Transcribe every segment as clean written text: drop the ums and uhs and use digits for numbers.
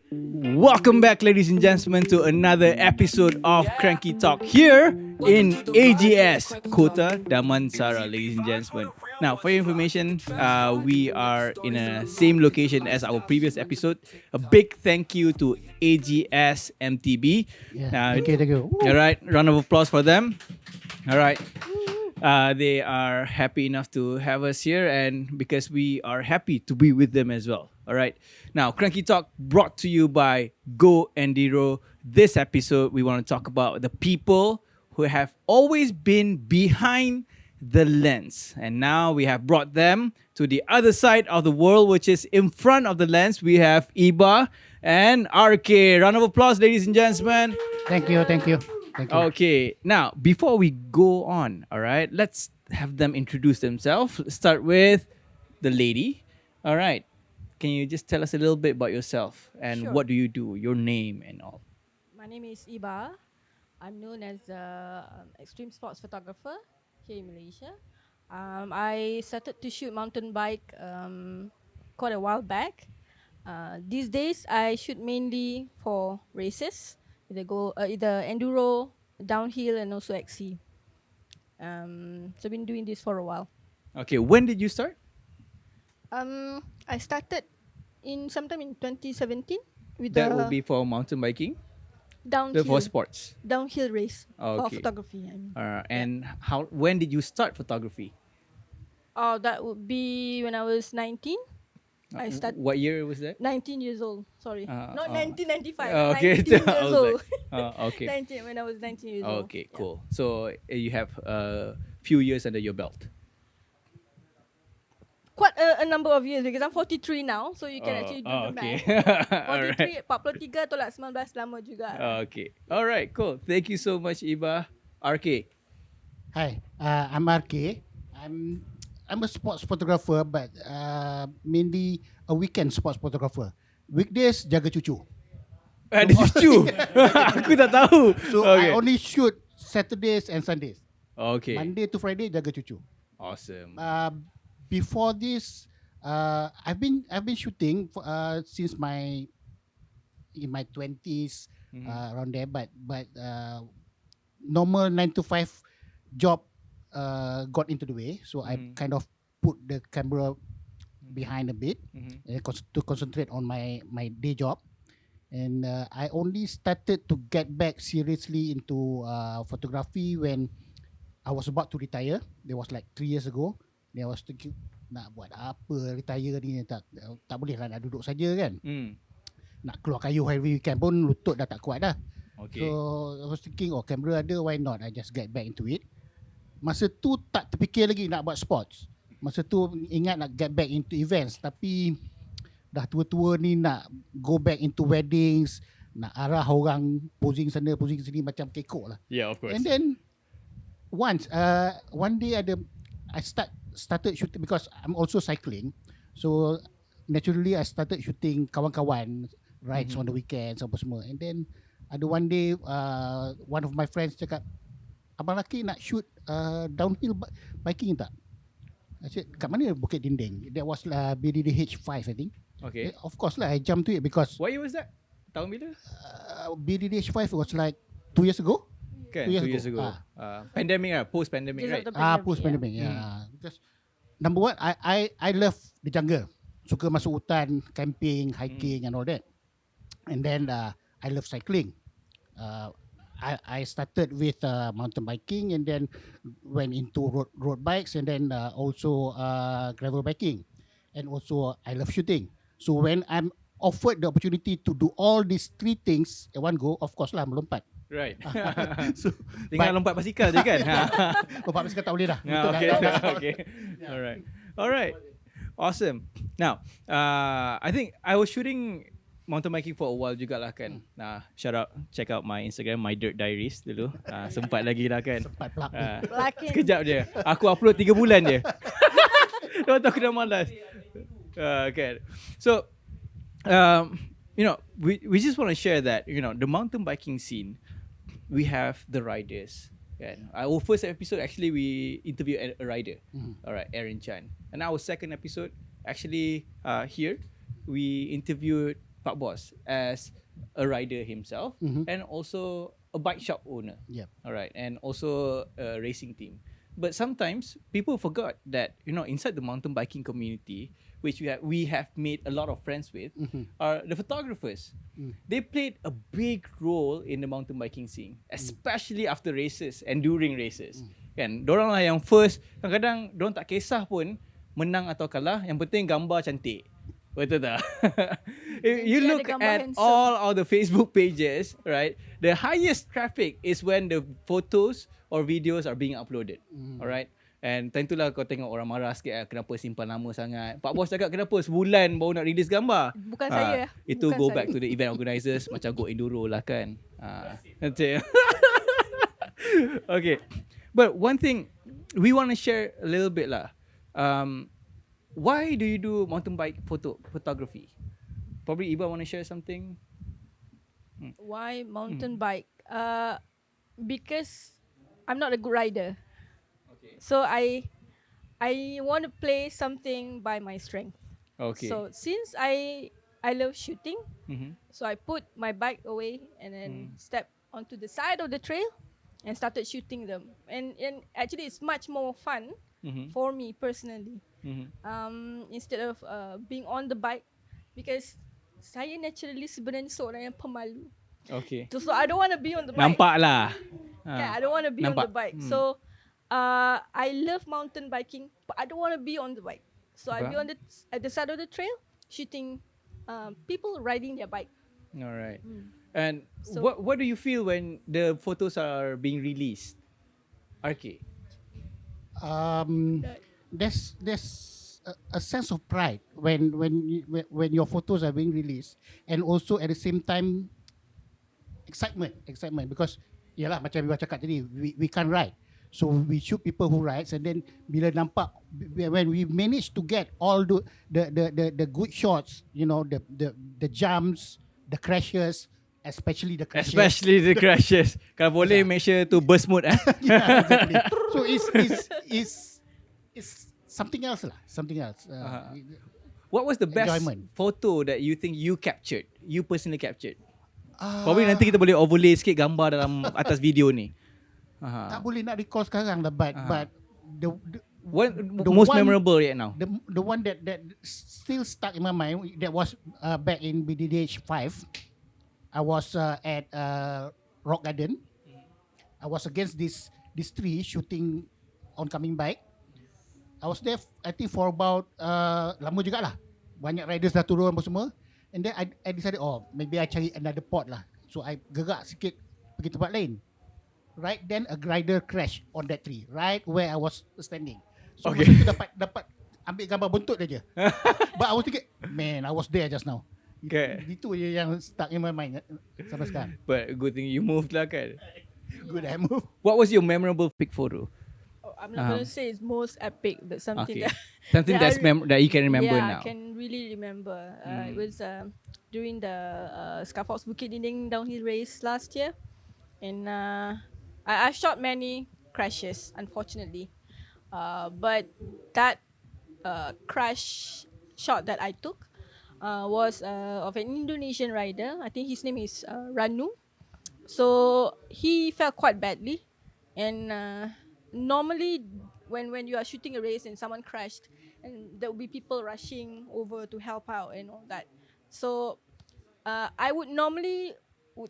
Welcome back, ladies and gentlemen, to another episode of Kranky Talk here in AGS Kota Damansara, ladies and gentlemen. Now, for your information, we are in a same location as our previous episode. A big thank you to AGS MTB. Yeah, thank you. All right, round of applause for them. All right. They are happy enough to have us here, and because we are happy to be with them as well. All right. Now, Kranky Talk brought to you by goenduro. This episode, we want to talk about the people who have always been behind the lens, and now we have brought them to the other side of the world, which is in front of the lens. We have Ibah and RK. Round of applause, ladies and gentlemen. Thank you. Okay, now before we go on, all right, let's have them introduce themselves. Let's start with the lady. All right, can you just tell us a little bit about yourself and Sure. what do you do, your name and all? My name is Ibah. I'm known as an extreme sports photographer here in Malaysia. I started to shoot mountain bike quite a while back. These days, I shoot mainly for races, either enduro, downhill, and also XC. So I've been doing this for a while. Okay, when did you start? I started sometime in 2017 with That the will be for mountain biking, downhill for sports. downhill race or Okay. photography. I mean. And when did you start photography? Oh, that would be when I was 19. I started What year was that? 19 years old. Sorry, not 1995. Okay, 19 I years was old. like, okay. 19 when I was 19 years old. Okay, Yeah. cool. So you have a few years under your belt. Quite a number of years because I'm 43 now, so you can actually do the okay. math. All right. 43, 43 tolak 19 lama juga. Okay. All right. Cool. Thank you so much, Ibah. RK. Hi, I'm RK. I'm a sports photographer, but mainly a weekend sports photographer. Weekdays jaga cucu. Ada cucu. Aku tak tahu. So Okay. I only shoot Saturdays and Sundays. Okay. Monday to Friday jaga cucu. Awesome. Before this, I've been shooting since in my 20s, around there. But normal 9 to 5 job got into the way, so I kind of put the camera behind a bit to concentrate on my day job. And I only started to get back seriously into photography when I was about to retire. That was like 3 years ago. Then I was thinking, nak buat apa retire ni, tak boleh lah nak duduk saja kan. Nak keluar kayu every weekend pun lutut dah tak kuat dah. Okay. So I was thinking, kamera ada, why not? I just get back into it. Masa tu tak terfikir lagi nak buat sports. Masa tu ingat nak get back into events, tapi dah tua-tua ni nak go back into weddings, nak arah orang posing sana posing sini macam kekok lah. Yeah, of course. And then one day I started shooting because I'm also cycling. So naturally I started shooting kawan-kawan rides on the weekends apa semua. And then ada one day one of my friends cakap, abang lelaki nak shoot downhill biking tak? I said, kat mana Bukit Dinding? That was BDDH 5 I think. Okay. Of course lah, I jumped to it because What year was that? Tahun bila? BDDH 5 was like 2 years ago. Kan, 2 years 2 years ago. ago. Pandemic lah, post-pandemic, Just right? after pandemic, Post pandemic, yeah. Because number one, I love the jungle. Suka masuk hutan, camping, hiking and all that. And then I love cycling. I started with mountain biking and then went into road bikes and then also gravel biking. And also I love shooting. So when I'm offered the opportunity to do all these three things at one go, of course lah melompat. Right. So Tinggal lompat basikal je kan? lompat basikal tak boleh dah. Yeah, Betul okay. dah. Okay. All right. Awesome. Now, I think I was shooting mountain biking for a while jugalah kan. Shout out, check out my Instagram, My Dirt Diaries dulu. Sempat lagi lah kan. Sempat pelak. Lelaki. Sekejap je. Aku upload 3 bulan je. Lepas tu aku dah malas. Kan. So, we just want to share that, the mountain biking scene, we have the riders. Kan? Our first episode, actually, we interviewed a rider. Alright, Aaron Chan. And our second episode, actually, here, we interviewed Pak Boss as a rider himself Mhm. and also a bike shop owner. Yep. All right, and also a racing team. But sometimes people forgot that inside the mountain biking community, which we have made a lot of friends with, are the photographers. They played a big role in the mountain biking scene, especially after races and during races. Kan, dorang lah yang first. Kadang-kadang dorang tak kisah pun menang atau kalah. Yang penting gambar cantik. Betul tak? If you Dia ada look gambar at handsome. all of the Facebook pages, right? The highest traffic is when the photos or videos are being uploaded. Alright? And time tu lah kau tengok orang marah sikit kenapa simpan lama sangat. Pak Bos cakap kenapa sebulan baru nak release gambar. Bukan saya. Itu Bukan go saya. back to the event organisers macam goenduro lah kan. Macam okay. But one thing we want to share a little bit lah. Why do you do mountain bike photography? Probably Ibah want to share something. Why mountain bike? Because I'm not a good rider. Okay. So I want to play something by my strength. Okay. So since I love shooting, Mhm. so I put my bike away and then step onto the side of the trail and started shooting them. And actually it's much more fun for me personally. Instead of being on the bike, because saya naturally sebenarnya seorang yang pemalu. Okay. So I don't want to be on the bike. Nampak lah. Yeah, I don't want to be on Nampak. the bike. So I love mountain biking, but I don't want to be on the bike. So I be on at the side of the trail shooting people riding their bike. All right. And So- what do you feel when the photos are being released? RK. There's a sense of pride when your photos are being released, and also at the same time excitement because yalah macam Ibah cakap tadi, we can't ride, so we shoot people who rides, and then bila nampak when we manage to get all the good shots, the jumps, the crashes, especially the crashes. Especially the crashes. Kalau boleh make sure to burst mode Yeah, exactly. So it's something else lah. Something else. What was the best Enjoyment. photo that you think you captured? You personally captured? Probably nanti kita boleh overlay sikit gambar dalam atas video ni. Tak boleh nak recall sekarang lah, but the What The most one- memorable right now? the one that still stuck in my mind, that was back in BDDH 5. I was at Rock Garden. I was against this tree shooting oncoming bike. I was there I think for about lama jugalah. Banyak riders dah turun apa semua. And then I decided maybe I cari another pot lah. So I gerak sikit pergi tempat lain. Right then a rider crash on that tree right where I was standing. So Okay. masa tu dapat ambil gambar buntut dia je. But I was thinking, man, I was there just now. Okay. Itu je yang stuck in my mind sampai sekarang. But good thing you moved lah kan. Good I move. What was your memorable pic photo? I'm not going to say it's most epic, but something Okay. that Something that that you can remember yeah, now. I can really remember. It was during the Scarfox Bukit Dinding downhill race last year, and I shot many crashes, unfortunately, but that crash shot that I took was of an Indonesian rider. I think his name is Ranu. So he fell quite badly, and normally when you are shooting a race and someone crashed, and there will be people rushing over to help out and all that. So I would normally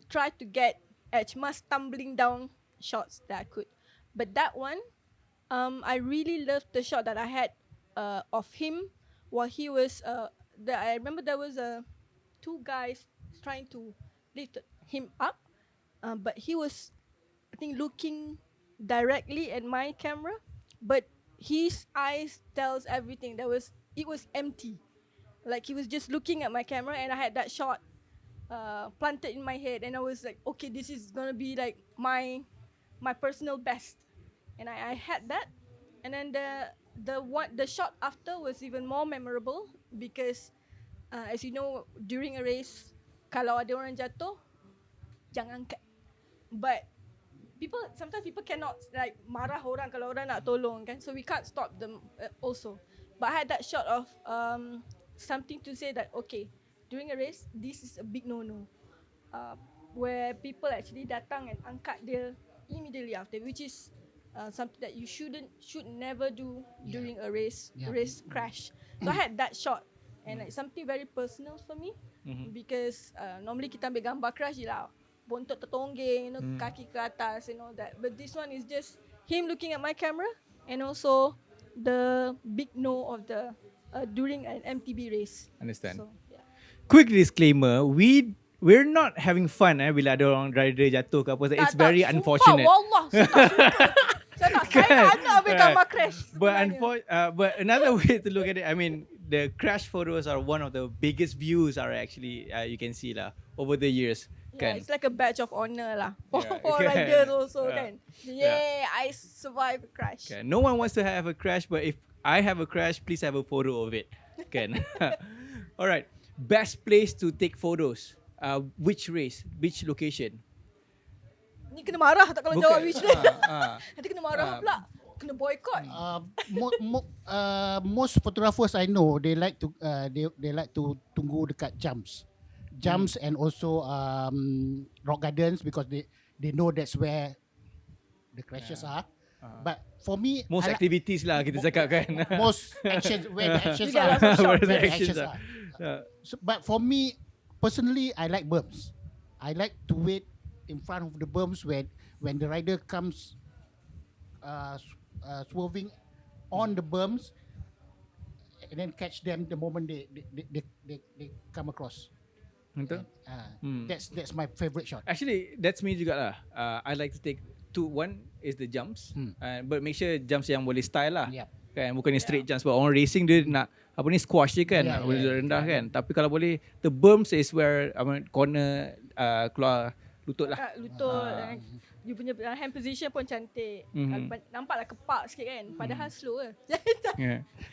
try to get as much tumbling down shots that I could, but that one, I really loved the shot that I had of him while he was. I remember there was two guys trying to lift him up, but he was, I think, looking directly at my camera, but his eyes tells everything. It was empty, like he was just looking at my camera, and I had that shot planted in my head, and I was like, okay, this is gonna be like my personal best, and I had that, and then the shot after was even more memorable because as you know, during a race, kalau ada orang jatuh, jangan angkat. But sometimes people cannot like marah orang kalau orang nak tolong kan, so we can't stop them also. But I had that shot of something to say that okay, during a race, this is a big no-no. Where people actually datang and angkat dia immediately after, which is something that you should never do during a race crash. So I had that shot, and like something very personal for me, because normally kita ambil gambar crash je lah, bontot tertonggeng, kaki ke atas and all that. But this one is just him looking at my camera, and also the big no of the during an MTB race. Understand. So, yeah. Quick disclaimer, we're not having fun bila ada orang rider jatuh ke apa. It's very unfortunate. Wallah, saya tak nak ambil gambar crash. But another way to look at it, I mean, the crash photos are one of the biggest views are actually you can see lah over the years. Yeah, it's like a badge of honor lah for Okay. riders also kan. Yeah, I survived a crash. Okay. No one wants to have a crash, but if I have a crash, please have a photo of it. Can. All right. Best place to take photos. Which race? Which location? Ni kena marah tak kalau jawab which race? Nanti kena marah pula. Kena boycott. Most photographers I know, they like to tunggu dekat jumps and also rock gardens, because they know that's where the crashes are. But for me, Most activities lah kita cakap kan. most actions, where the actions You are. got lots of shots. Where the Where the actions actions are. But for me personally, I like berms. I like to wait in front of the berms when the rider comes swerving on the berms, and then catch them the moment they come across. Betul. That's my favorite shot. Actually, that's me juga lah. I like to take two. One is the jumps, but make sure jumps yang boleh style lah. Yep. Kan, bukan straight jumps. Sebab orang racing dia nak apa ni squash je kan, boleh rendah kan. Tapi kalau boleh, the berms is where corner keluar lutut lah. Lutut. You punya hand position pun cantik. Nampaklah kepak sikit kan. Padahal slow ke.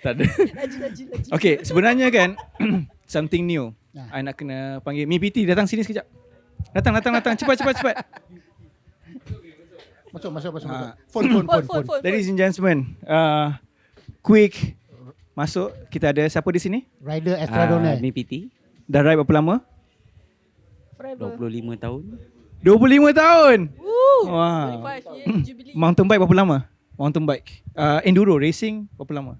Tak ada. Laju. Okay, sebenarnya kan something new. I nak kena panggil Mi PT datang sini sekejap. Datang. Cepat. Masuk. Phone. Ladies and gentlemen, quick masuk. Kita ada siapa di sini? Rider Estradona. Mi PT Dah ride berapa lama? Forever. 25 tahun. 25 tahun. Woo! Wow. 25 years jubilee. Mountain bike berapa lama? Mountain bike. Enduro racing berapa lama?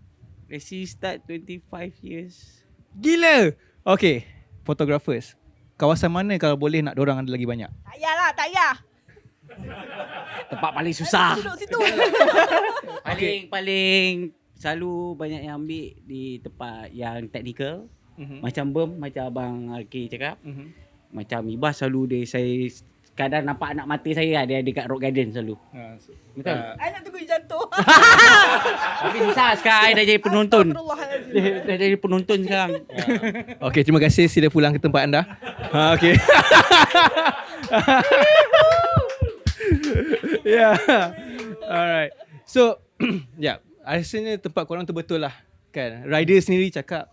Racing start 25 years. Gila. Okay, photographers. Kawasan mana kalau boleh nak dorang ada lagi banyak? Tak payah. Tempat paling susah. Duduk situ. Paling selalu banyak yang ambil di tempat yang teknikal. Macam berm, macam Abang RK cakap. Macam Ibah selalu saya kadang nampak anak mata saya ada dekat rock garden selalu. Betul? I nak tunggu jatuh. Tapi susah sekarang I dah jadi penonton. Astagfirullahalazim. Dah jadi penonton sekarang. Okay, terima kasih. Sila pulang ke tempat anda. Okay. Yeah. Alright. So, yeah. Rasanya tempat korang tu betul lah. Kan? Rider sendiri cakap,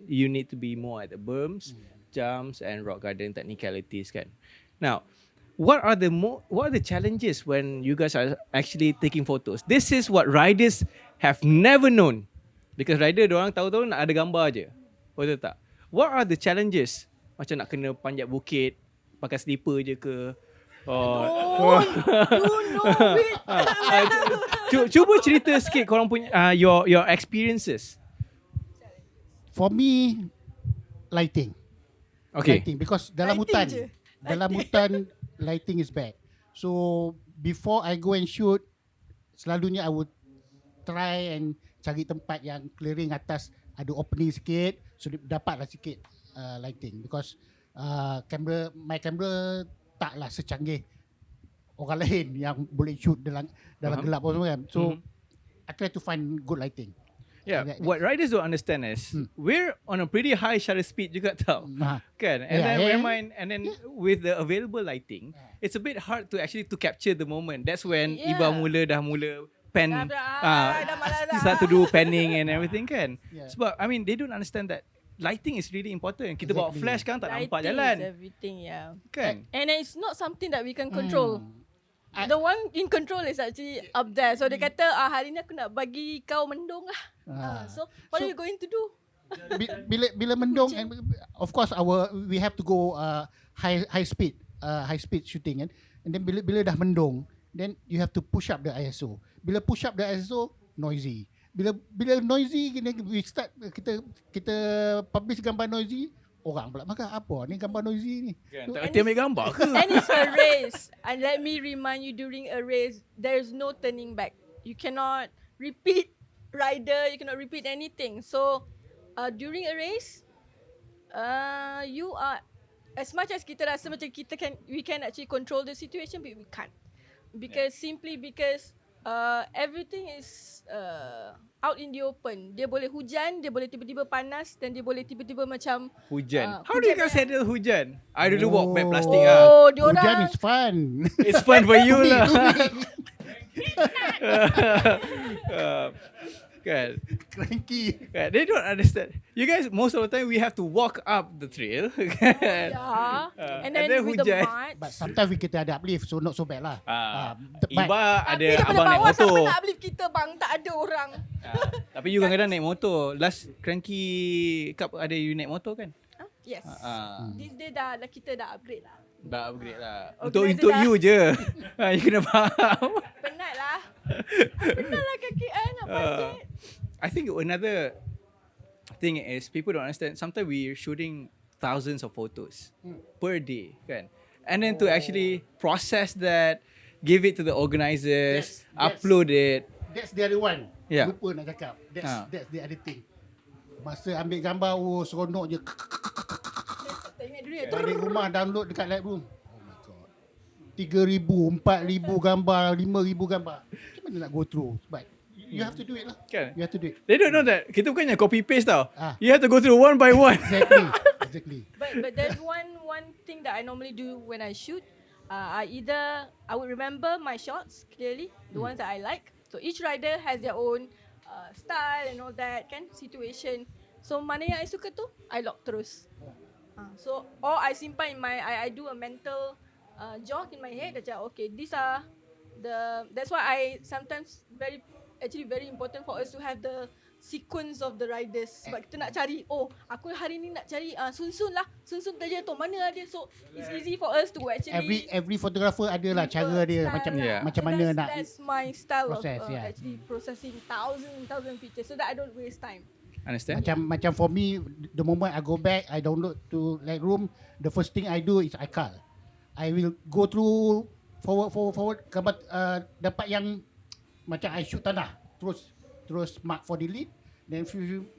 you need to be more at the berms, jumps and rock garden technicalities kan. Now, what are the challenges when you guys are actually taking photos? This is what riders have never known. Because rider diorang tahu-tahu nak ada gambar je. Betul tak? What are the challenges? Macam nak kena panjat bukit, pakai slipper je ke? Cuba cerita sikit korang punya your experiences. For me, lighting. Okay. Lighting, because dalam hutan lighting is bad. So before I go and shoot, selalunya I would try and cari tempat yang clearing atas, ada opening sikit, so dapatlah sikit lighting, because my camera taklah secanggih orang lain yang boleh shoot dalam gelap semua kan. So I try to find good lighting. Yeah, what riders don't understand is we're on a pretty high shutter speed juga tau. Kan? And then with the available lighting, it's a bit hard to actually to capture the moment. That's when Ibah dah mula pan, start to do panning and everything kan. Sebab I mean they don't understand that lighting is really important. Kita bawa flash kan tak nampak jalan. Lighting is everything, Kan? And it's not something that we can control. The one in control is actually up there. So dia kata hari ni aku nak bagi kau mendung lah. So what are you going to do? bila mendung, and of course we have to go high speed shooting kan. And then bila dah mendung, then you have to push up the ISO. Bila push up the ISO, noisy. Bila noisy, we start kita publish gambar noisy, orang pula makan apa ni gambar noisy ni. Tak kerti ambil gambar ke? And it's a race. And let me remind you, during a race, there's no turning back. You cannot repeat rider, you cannot repeat anything. So during a race, you are, as much as kita rasa macam we can actually control the situation, but we can't. Because simply because everything is out in the open. Dia boleh hujan, dia boleh tiba-tiba panas, dan dia boleh tiba-tiba macam Hujan. How do you guys handle hujan? I dulu bawa bag plastik Hujan diorang is fun. It's fun for you lah. Kan? Kranky. Kan? They don't understand. You guys, most of the time we have to walk up the trail. Kan? yeah. And then with the hujan. mud. But sometimes kita ada uplift, so not so bad lah. Ibah ada Tapi abang naik bawah siapa motor. nak uplift kita bang? Tak ada orang. Tapi you kadang-kadang naik motor. Last Kranky Cup ada you naik motor kan? Yes. These days kita dah upgrade lah. Dah upgrade lah. Organizer Untuk dah. you je. You kena faham. Penat lah. Penat lah kaki nak panjat. I think another thing is people don't understand. Sometimes we're shooting thousands of photos per day, kan? And then to actually process that, give it to the organizers, upload it. That's the other one. Yeah. Lupa nak cakap. That's the other thing. Masa ambil gambar, seronok je. Tak ingat dulu ya. Balik rumah download dekat Lightroom. Oh my god. 3,000, 4,000 gambar, 5,000 gambar. Macam mana nak go through? But you have to do it lah. Kan? You have to do it. They don't know that. Kita bukannya copy paste tau. Ah. You have to go through one by one. Exactly. But there's one thing that I normally do when I shoot. I would remember my shots clearly, the ones that I like. So each rider has their own style and all that kan, situation. So mana yang I suka tu, I lock terus. So or I simpan in I do a mental jog in my head. Macam okay, these are that's why I sometimes very important for us to have the sequence of the riders. Sebab kita nak cari, aku hari ni nak cari Sun terjatuh mana ada. So it's easy for us to actually Every photographer ada lah cara dia macam mana nak that's my style process, of actually processing thousand pictures so that I don't waste time. Understand? macam for me, the moment I go back, I download to Lightroom, the first thing I do is I cull. I will go through forward gambar, dapat yang macam I shoot tanah, terus mark for delete, then few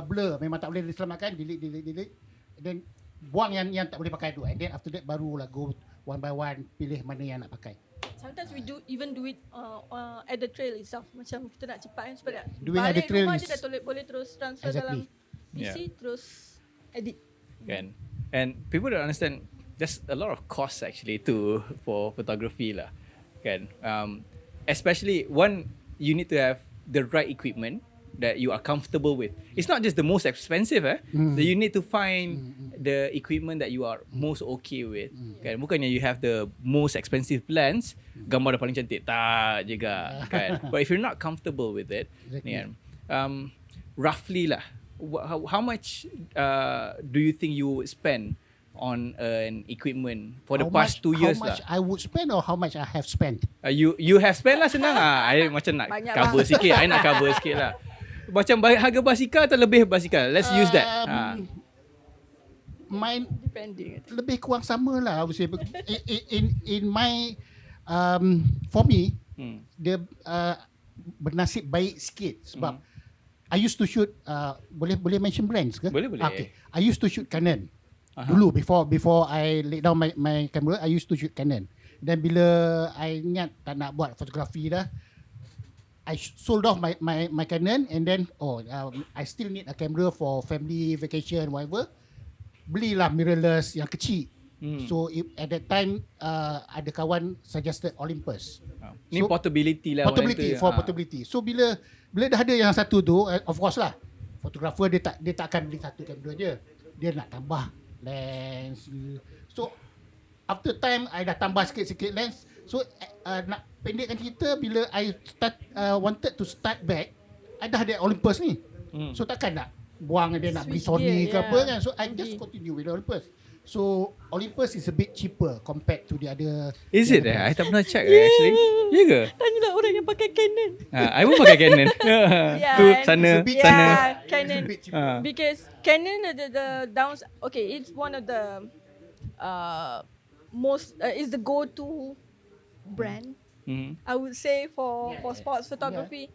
blur memang tak boleh diselamatkan, delete, then buang yang tak boleh pakai tu, and then after that barulah go one by one pilih mana yang nak pakai. Sometimes we do it at the trail itself. Macam kita nak cepat kan supaya Doing at the balik trail rumah is je dah boleh terus transfer exactly. dalam PC terus edit. Kan? And people don't understand. There's a lot of costs actually for photography lah. Kan? Especially one, you need to have the right equipment that you are comfortable with. It's not just the most expensive you need to find the equipment that you are most okay with. Kan? Bukannya you have the most expensive lens, gambar dah paling cantik. Tak juga. Kan? But if you're not comfortable with it, Exactly. roughly lah, how much do you think you would spend on an equipment for the past 2 years How much lah? I would spend or how much I have spent? You have spent lah, senang lah. I macam nak Banyak cover sikit. I nak cover sikit lah. Macam harga basikal atau lebih basikal? Let's use that. Mine Depending. lebih kurang sama lah. I would say. In my for me, dia bernasib baik sikit sebab I used to shoot boleh mention brands ke? Boleh. Okay. I used to shoot Canon. Dulu before I lay down my camera, I used to shoot Canon. Dan bila I ingat tak nak buat fotografi dah, I sold off my Canon, and then I still need a camera for family vacation whatever. Belilah mirrorless yang kecil. So at that time ada kawan suggested Olympus. Ni portability lah. Portability. So bila dah ada yang satu tu, of course lah, photographer dia tak akan beli satu kamera je. Dia nak tambah lens. So after time I dah tambah sikit-sikit lens. So nak pendekkan cerita, bila I wanted to start back, I dah ada Olympus ni. So takkan nak buang dia nak beli Switch Sony ke gear, apa yeah. kan. So I just continue with Olympus. So Olympus is a bit cheaper compared to the other. Is the it? other I brands. tak pernah check actually. Ya ke? Tanyalah orang yang pakai Canon. I pun pakai Canon. Yeah, Tu and- sana, It's a bit sana. Yeah, It's a Canon. bit cheaper. Because Canon the downs. Okay, it's one of the most is the go-to brand. Mhm. I would say for sports photography.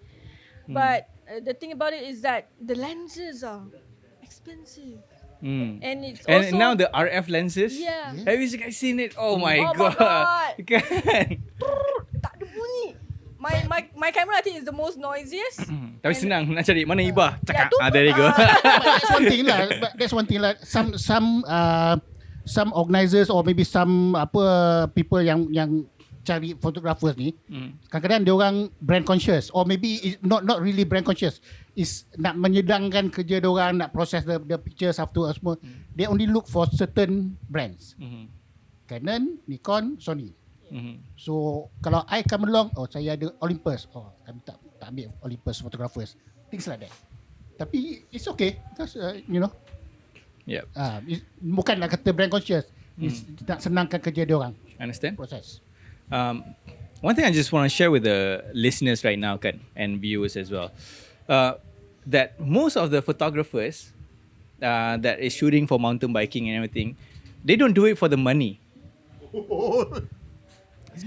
But the thing about it is that the lenses are expensive, and it's And also now the RF lenses. yeah. Have you guys seen it? Oh my Oh my god. God. Kan? Tak ada bunyi. My camera I think is the most noisiest. Tapi senang nak cari mana Ibah. Cakap. tu. There you go. That's one thing lah. But that's one thing lah. Some organisers or maybe some people yang cari photographers ni, kadang-kadang dia orang brand conscious or maybe not really brand conscious, is nak menyedangkan kerja dia orang, nak process the pictures after semua. They only look for certain brands. Canon, Nikon, Sony. So kalau I come along, saya ada Olympus, kami tak ambil Olympus photographers, things like that. Tapi it's okay because Yep. bukan nak kata brand conscious, nak senangkan kerja dia orang, Understand? proses. One thing I just want to share with the listeners right now, kan, and viewers as well, that most of the photographers that is shooting for mountain biking and everything, they don't do it for the money.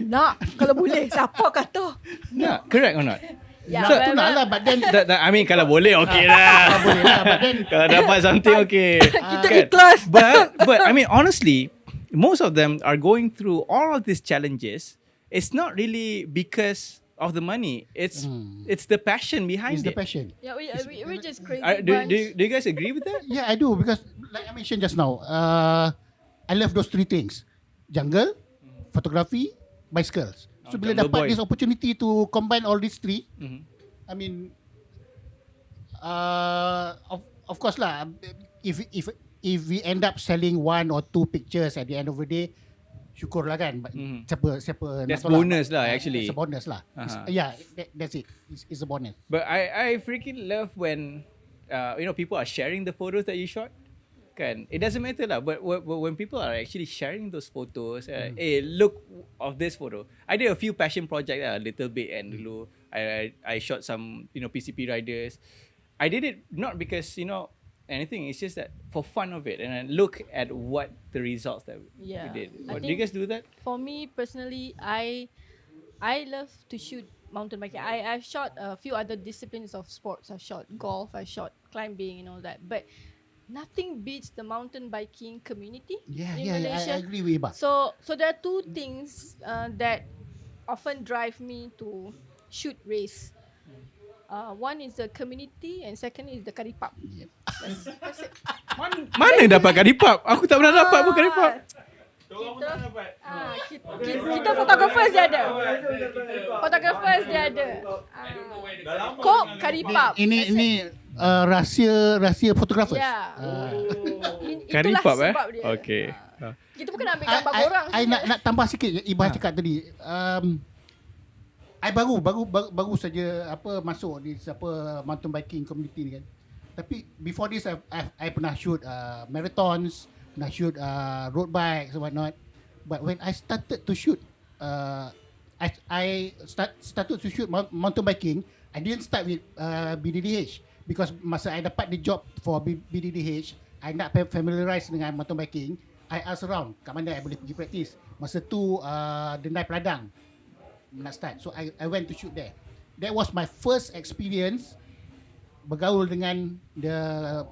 Nak kalau boleh siapa kata? Yeah, correct or not? Yeah, Tu nak lah, but then I mean, kalau boleh, okay lah. boleh lah, but then Kalau dapat something, okay. kita Kan? ikhlas. But I mean, honestly, most of them are going through all of these challenges. It's not really because of the money. It's the passion behind it's the it. passion. Yeah, we're just crazy Do bunch. you guys agree with that? Yeah, I do, because like I mentioned just now, I love those three things: jungle, photography, bicycles. So bila jungle dapat boy. this opportunity to combine all these three, I mean, of course lah, if we end up selling one or two pictures at the end of the day, syukur lah kan. Siapa That's nak tolak. bonus lah, actually. It's a bonus lah. Yeah, that's it. It's a bonus. But I freaking love when people are sharing the photos that you shot. Kan? It doesn't matter lah. But when people are actually sharing those photos, hey, look of this photo. I did a few passion projects a little bit, and dulu I shot some PCP riders. I did it not because anything. It's just that for fun of it, and then look at what the results that we did. Do you guys do that? For me personally, I love to shoot mountain biking. I've shot a few other disciplines of sports. I've shot golf, I shot climbing and all that. But nothing beats the mountain biking community in Malaysia. I agree with Ibah. So there are two things that often drive me to shoot race. One is the community and second is the karipap. Yep. That's it. Mana dapat karipap? Aku tak pernah dapat pun karipap. Kita photographers dia ada. Photographers dia ada. Kok karipap. Ini rahsia fotografer. Ya. Karipap sebab dia. Okay. Kita bukan nak ambil gambar orang. I nak tambah sikit Ibah cakap tadi. I baru saja masuk di mountain biking community ni kan. Tapi before this I pernah shoot marathons, pernah shoot road bikes and whatnot. But when I started to shoot I started to shoot mountain biking, I didn't start with BDDH because masa I dapat the job for BDDH, I nak familiarize dengan mountain biking. I ask around kat mana I boleh pergi practice. Masa tu Dendai Peladang nak start. So I went to shoot there. That was my first experience bergaul dengan the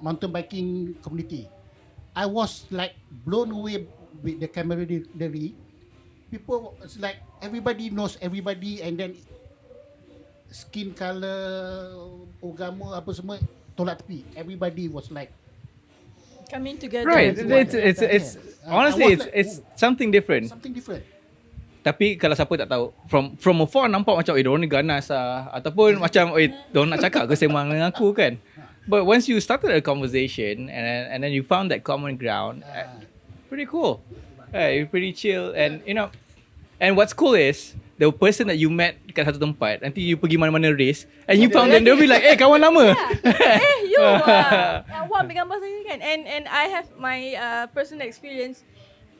mountain biking community. I was like blown away with the camaraderie. People, it's like everybody knows everybody, and then skin color, agama apa semua tolak tepi. Everybody was like Coming together. Right. as one. It's honestly it's something different. something different. Tapi kalau siapa tak tahu, from afar nampak macam diorang ni ganas ataupun macam diorang nak cakap ke sembang dengan aku kan. But once you started a conversation and then you found that common ground, pretty cool. Pretty chill, and and what's cool is the person that you met kat satu tempat, nanti you pergi mana-mana race and you found them, they'll be like, kawan lama. You awak ambil gambar saya kan. And I have my personal experience.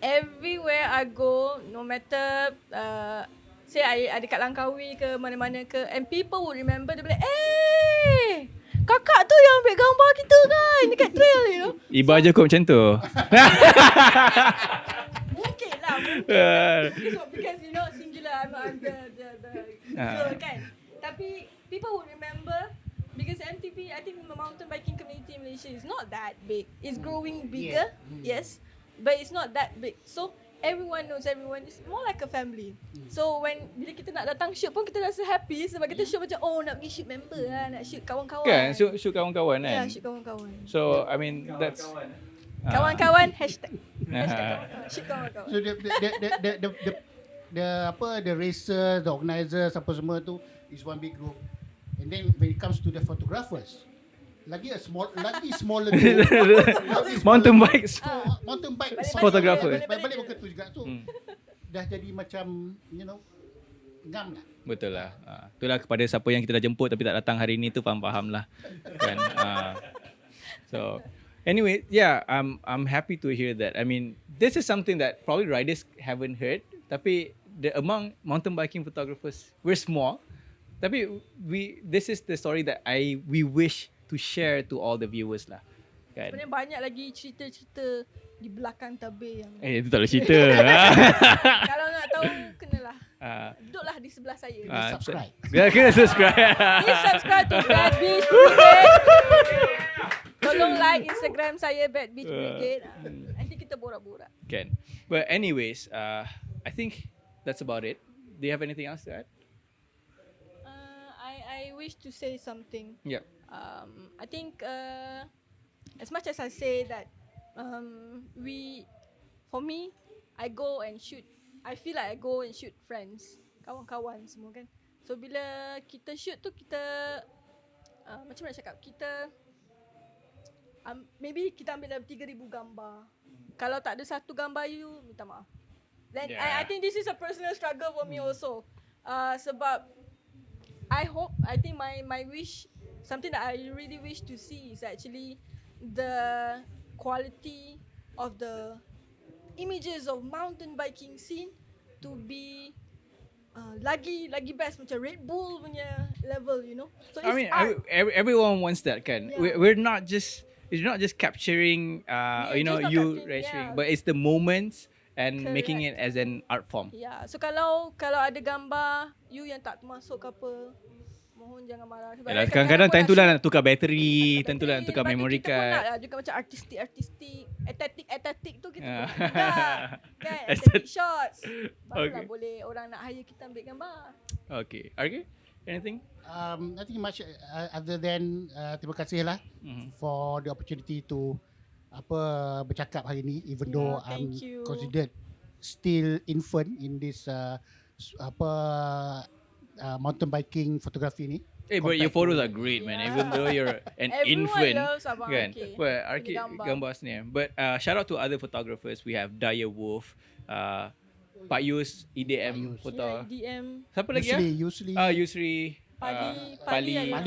Everywhere I go, no matter say I dekat Langkawi ke mana-mana ke, and people would remember, they be like, kakak tu yang ambil gambar kita kan dekat trail, you know. Ibah je kot macam tu. Mungkin lah. Because you know, singular, I'm the girl kan. Tapi people would remember because MTB, I think the mountain biking community in Malaysia is not that big. It's growing bigger, yes, but it's not that big. So everyone knows everyone. It's more like a family. So bila kita nak datang shoot pun kita rasa happy sebab kita shoot macam nak pergi shoot member lah, nak shoot kawan-kawan. Kan, shoot kawan-kawan kan. Yeah, shoot kawan-kawan. So I mean that's kawan-kawan hashtag kawan-kawan. Shoot kawan-kawan. So the racers, the organisers, apa semua tu is one big group. And then when it comes to the photographers, lagi smaller group. mountain bike photographers. Balik bukan tu juga. So dah jadi macam ngam lah. Betul lah. Itulah kepada siapa yang kita dah jemput tapi tak datang hari ni tu faham lah. Kan. So anyway, yeah, I'm happy to hear that. I mean, this is something that probably riders haven't heard. Tapi among mountain biking photographers, we're small. Tapi this is the story that we wish to share to all the viewers lah. Kan? Sebenarnya banyak lagi cerita-cerita di belakang tabir yang itu tak boleh cerita. kalau nak tahu kenalah. Duduklah di sebelah saya. Subscribe. Kena subscribe. Please subscribe to Bad Beach Brigade. Tolong like Instagram saya Bad Beach Brigade. Nanti kita borak-borak. Can. But anyways, I think that's about it. Do you have anything else to add? I wish to say something. Yeah. I think as much as I say that for me, I go and shoot. I feel like I go and shoot friends, kawan-kawan semua kan. So bila kita shoot tu kita macam mana cakap, kita maybe kita ambil dalam 3,000 gambar. Kalau tak ada satu gambar you, minta maaf. Then I think this is a personal struggle for me also. Sebab I think my wish, something that I really wish to see is actually the quality of the images of mountain biking scene to be lagi best macam Red Bull punya level, you know. So it's art. Everyone wants that kan. Yeah. We're not just capturing just not you capturing, racing, yeah. but it's the moments and Correct. making it as an art form. Yeah. So kalau ada gambar you yang tak termasuk ke apa, mohon jangan marah. Sebab Yalah, kadang-kadang time tu lah nak tukar bateri, time tu lah nak tukar lepas tu memory kita pun nak card. lah juga macam artistik, estetik tu kita pun nak kan, Aesthetic. estetik shots. Barulah Okay. boleh orang nak hire kita ambil gambar. Okay. RK, anything? Nothing much other than terima kasih lah for the opportunity to bercakap hari ni, even though I'm thank you. considered still infant in this mountain biking photography ni. But your photos are great, man. Even though you're an Everyone infant, loves Abang kan? RK. But RK Dia gambar. gambar seni. But shout out to other photographers. We have Daya Wolf, Pak Yus, EDM photo. DM Siapa lagi ya? Yusli, Yusri, Pali.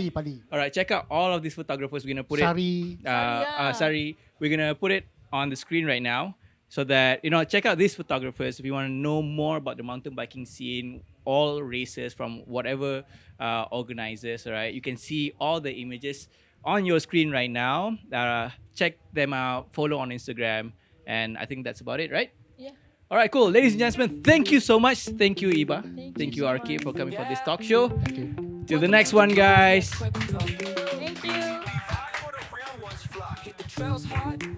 Pali. Alright, check out all of these photographers. We're gonna put Sari. Sari. We're gonna put it on the screen right now, so that check out these photographers if you want to know more about the mountain biking scene, all races from whatever organizers. Alright, you can see all the images on your screen right now. Check them out. Follow on Instagram, and I think that's about it, right? Yeah. All right, cool. Ladies and gentlemen, thank you so much. Thank you, Ibah. Thank you, you so RK, for much. coming for this talk show. Thank you. Till the next one, guys. Thank you.